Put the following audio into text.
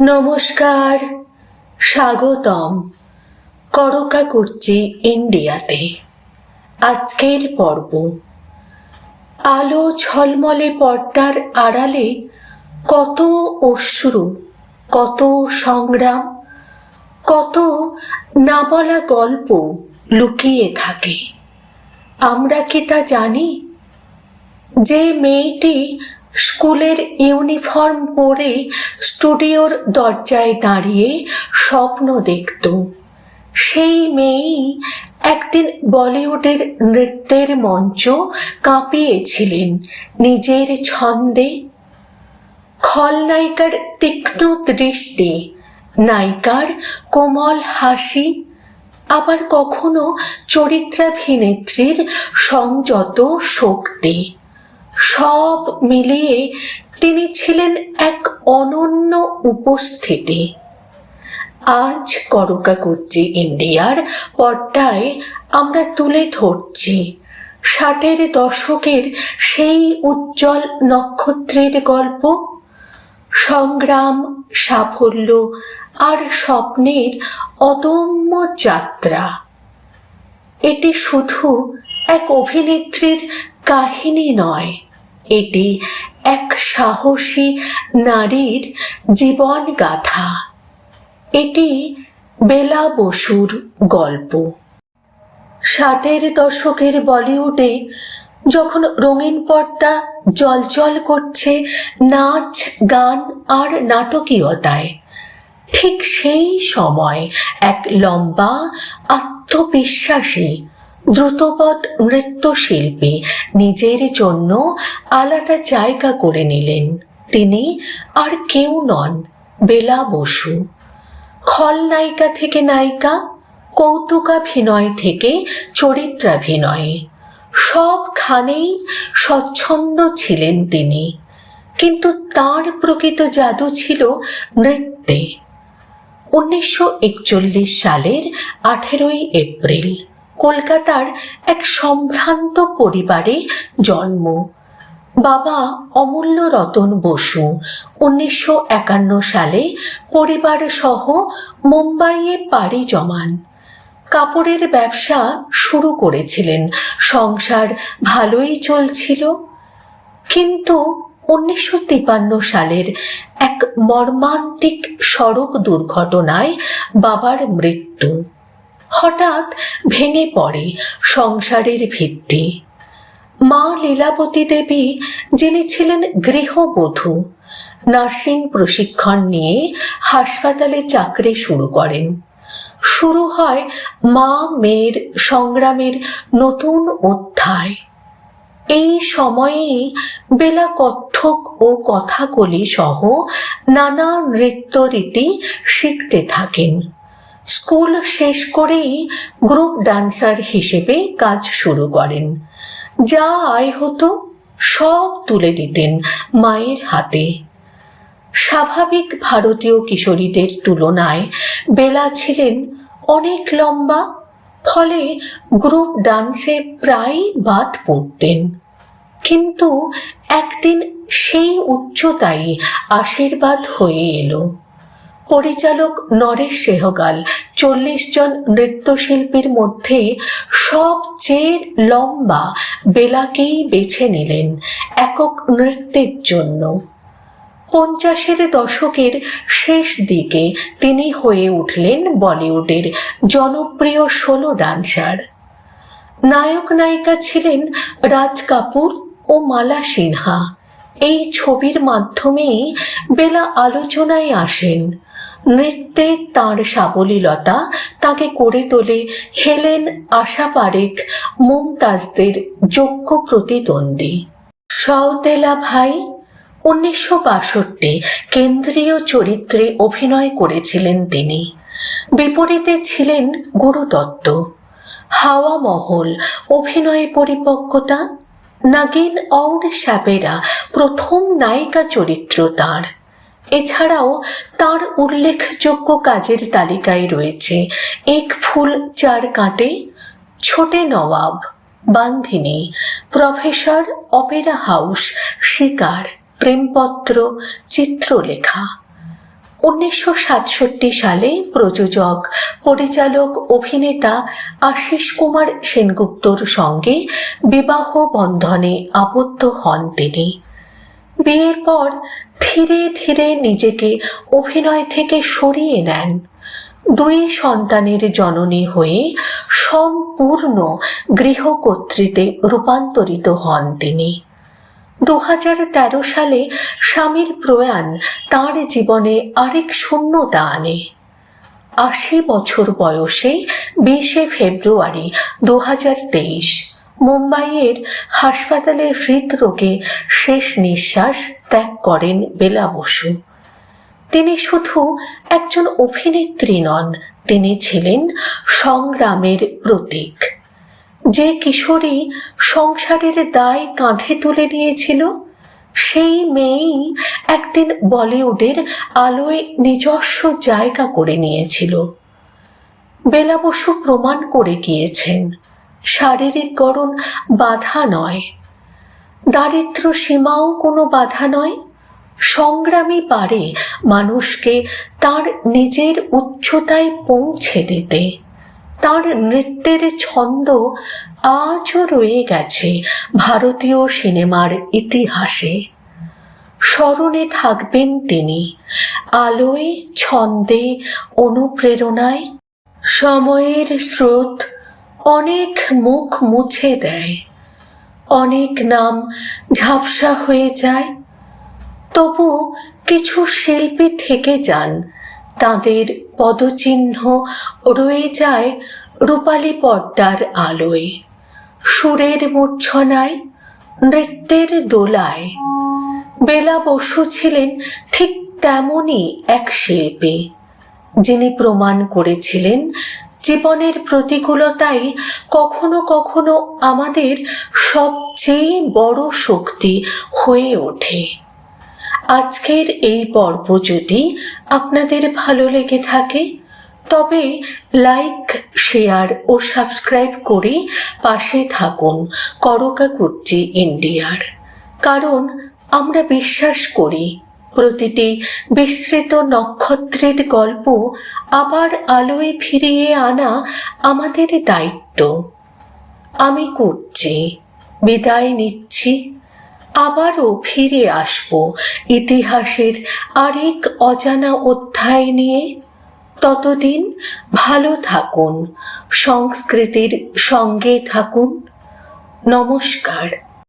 নমস্কার, স্বাগতম করকাকুর্চি ইন্ডিয়াতে। আজকের পর্ব আলো ঝলমলে পর্দার আড়ালে কত অশ্রু, কত সংগ্রাম, কত না বলা গল্প লুকিয়ে থাকে। আমরা কি তা জানি? যে মেয়েটি স্কুলের ইউনিফর্ম পরে স্টুডিওর দরজায় দাঁড়িয়ে স্বপ্ন দেখত, সেই মেয়েই একদিন বলিউডের নৃত্যের মঞ্চ কাঁপিয়েছিলেন নিজের ছন্দে। খলনায়িকার তীক্ষ্ণ দৃষ্টি, নায়িকার কোমল হাসি, আবার কখনো চরিত্রাভিনেত্রীর সংযত শক্তি, সব মিলিয়ে তিনি ছিলেন এক অনন্য উপস্থিতি। আজ করকাকুর্চি ইন্ডিয়ার পর্দায় আমরা তুলে ধরছি 60-এর দশকের সেই উজ্জ্বল নক্ষত্রের গল্প, সংগ্রাম, সাফল্য আর স্বপ্নের অদম্য যাত্রা। এটি শুধু এক অভিনেত্রীর কাহিনী নয়, এটি এক সাহসী নারীর জীবন গাথা। এটি বেলা বসুর গল্প। 60-এর দশকের বলিউডে যখন রঙিন পর্দা জ্বলজ্বল করছে নাচ, গান আর নাটকীয়তায়, ঠিক সেই সময় এক লম্বা, আত্মবিশ্বাসী, দ্রুতপদ নৃত্যশিল্পী নিজের জন্য আলাদা জায়গা করে নিলেন। তিনি আর কেউ নন, বেলা বসু। খলনায়িকা থেকে নায়িকা, কৌতুকাভিনয় থেকে চরিত্রাভিনয়ে সবখানেই স্বচ্ছন্দ ছিলেন তিনি। কিন্তু তার প্রকৃত জাদু ছিল নৃত্যে। 1941 সালের 18 এপ্রিল কলকাতার এক সম্ভ্রান্ত পরিবারে জন্ম। বাবা অমূল্য রতন বসু 1951 সালে পরিবার সহ মুম্বাইয়ে পাড়ি জমান। কাপড়ের ব্যবসা শুরু করেছিলেন, সংসার ভালোই চলছিল। কিন্তু 1953 সালের এক মর্মান্তিক সড়ক দুর্ঘটনায় বাবার মৃত্যু। হঠাৎ ভেঙে পড়ে সংসারের ভিত্তি। মা লীলাবতী দেবী, যিনি ছিলেন গৃহবধূ, নার্সিং প্রশিক্ষণ নিয়ে হাসপাতালে চাকরি শুরু করেন। শুরু হয় মা মেয়ের সংগ্রামের নতুন অধ্যায়। এই সময়েই বেলা কত্থক ও কথাকলি সহ নানা নৃত্যরীতি শিখতে থাকেন। স্কুল শেষ করেই গ্রুপ ডান্সার হিসেবে কাজ শুরু করেন। যা আয় হতো সব তুলে দিতেন মায়ের হাতে। স্বাভাবিক ভারতীয় কিশোরীদের তুলনায় বেলা ছিলেন অনেক লম্বা, ফলে গ্রুপ ডান্সে প্রায় বাদ পড়তেন। কিন্তু একদিন সেই উচ্চতাই আশীর্বাদ হয়ে এলো। পরিচালক নরেশ সেহগাল 40 জন নৃত্যশিল্পীর মধ্যে সবচেয়ে লম্বা বেলাকেই বেছে নিলেন একক নৃত্যের জন্য। 50-এর দশকের শেষ দিকে তিনি হয়ে উঠলেন বলিউডের জনপ্রিয় সোলো ডান্সার। নায়ক নায়িকা ছিলেন রাজ কাপুর ও মালা সিনহা। এই ছবির মাধ্যমেই বেলা আলোচনায় আসেন। নৃত্যে তাঁর সাবলীলতা তাকে করে তোলে হেলেন, আশা পারেখ, মুমতাজদের যোগ্য প্রতিদ্বন্দ্বী। সওতেলা ভাই 1962 কেন্দ্রীয় চরিত্রে অভিনয় করেছিলেন তিনি। বিপরীতে ছিলেন গুরু দত্ত। হাওয়া মহল অভিনয়ে পরিপক্কতা। নাগিন और সাবেরা প্রথম নায়িকা চরিত্র তাঁর। এছাড়াও তার উল্লেখযোগ্য কাজের তালিকায় রয়েছে এক ফুল চার কাঁটে, ছোটে নবাব, বান্ধিনী, প্রফেসর, অপেরা হাউস, শিকার, প্রেমপত্র, চিত্রলেখা। 1967 সালে প্রযোজক, পরিচালক, অভিনেতা আশিস কুমার সেনগুপ্তর সঙ্গে বিবাহ বন্ধনে আবদ্ধ হন তিনি। বিয়ের পর ধীরে ধীরে নিজেকে অভিনয় থেকে সরিয়ে নেন। 2 সন্তানের জননী হয়ে সম্পূর্ণ গৃহকর্ত্রীতে রূপান্তরিত হন তিনি। 2013 সালে স্বামীর প্রয়াণ তাঁর জীবনে আরেক শূন্যতা আনে। 80 বছর বয়সে 20 ফেব্রুয়ারি 2023 মুম্বাইয়ের হাসপাতালে হৃদরোগে শেষ নিঃশ্বাস ত্যাগ করেন বেলা বসু। তিনি শুধু একজন অভিনেত্রী নন, তিনি ছিলেন সংগ্রামের প্রতীক। যে কিশোরী সংসারের দায় কাঁধে তুলে নিয়েছিল, সেই মেয়েই একদিন বলিউডের আলোয় নিজস্ব জায়গা করে নিয়েছিল। বেলা বসু প্রমাণ করে গিয়েছেন, শারীরিক গড়ন বাধা নয়, দারিদ্র সীমাও কোনো বাধা নয়। সংগ্রামী পারে মানুষকে তার নিজের উচ্চতায় পৌঁছে দিতে। তার নৃত্যের ছন্দ আজও রয়ে গেছে ভারতীয় সিনেমার ইতিহাসে। স্মরণে থাকবেন তিনি আলোয়, ছন্দে, অনুপ্রেরণায়। সময়ের স্রোত অনেক মুখ মুছে দেয়, অনেক নাম ঝাপসা হয়ে যায়, তবু কিছু শিল্পী থেকে যান, তাদের পদচিহ্ন রয়ে যায় রূপালী পর্দার আলোয়, সুরের মূর্ছনায়, নৃত্যের দোলায়। বেলা বসু ছিলেন ঠিক তেমনই এক শিল্পী, যিনি প্রমাণ করেছিলেন জীবনের প্রতিকূলতাই কখনো কখনো আমাদের সবচেয়ে বড় শক্তি হয়ে ওঠে। আজকের এই পর্ব যদি আপনাদের ভালো লেগে থাকে, তবে লাইক, শেয়ার ও সাবস্ক্রাইব করে পাশে থাকুন করকাকুর্চি ইন্ডিয়ার। কারণ আমরা বিশ্বাস করি প্রতিটি বিস্মৃত নক্ষত্রের গল্প আবার আলোয় ফিরিয়ে আনা আমাদের দায়িত্ব। আমি কুর্চি বিদায় নিচ্ছি, আবারও ফিরে আসব ইতিহাসের আরেক অজানা অধ্যায় নিয়ে। ততদিন ভালো থাকুন, সংস্কৃতির সঙ্গে থাকুন। নমস্কার।